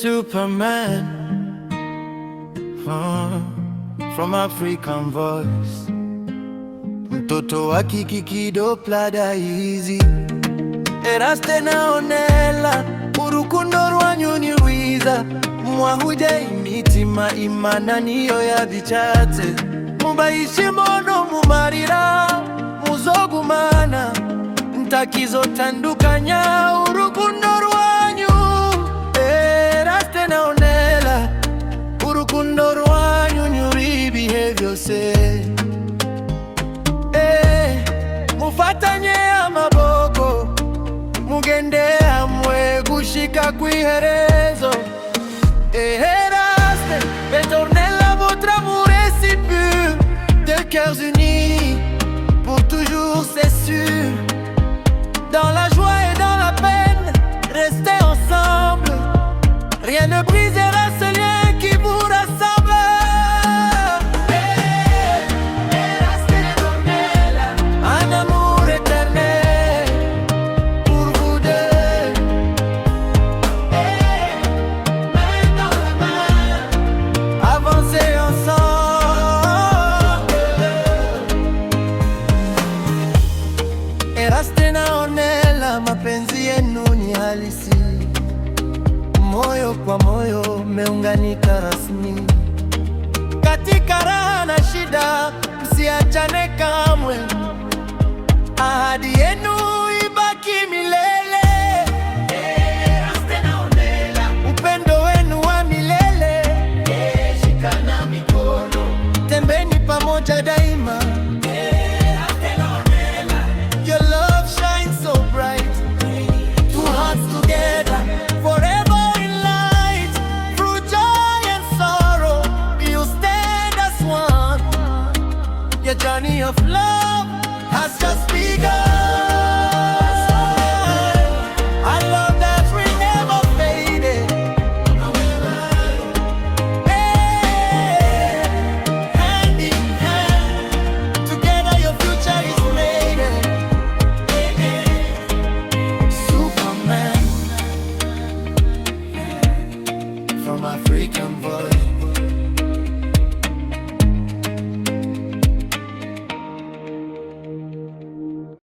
Superman, from African Voice, mtoto wa Kikido Plada Easy Eraste naonela urukundo rwanyu rwiza mwahuye imitima imana niyo yabicatse mubayishi mono mumarira muzogumana ntakizotandukanya urukundo rwanyu. Eraste naonela urukundo rwanyu nyuri ibihe byose. Mufatanye amaboko mugende hamwe gushika kwiherezo. Eraste Petronella, votre amour est si pur, deux cœurs unis pour toujours c'est sûr. Dans la joie et dans la peine, restez ensemble. Rien ne brisera ce lien qui vous rassemble. Eraste Petronella, un amour éternel pour vous deux. Main dans la main, avancez ensemble. Eraste naonela mapenzi yenu ni halisi, moyo kwa moyo meunganika rasmi. Katika raha na shida msiachane kamwe, ahadi yenu ibaki milele. Eraste naonela upendo wenu wa milele. Shikana mikono, tembeni pamoja daima. Eraste naonela, your love shines so bright, two hearts together forever in light. Through joy and sorrow you stand as one. Your journey of love has just begun.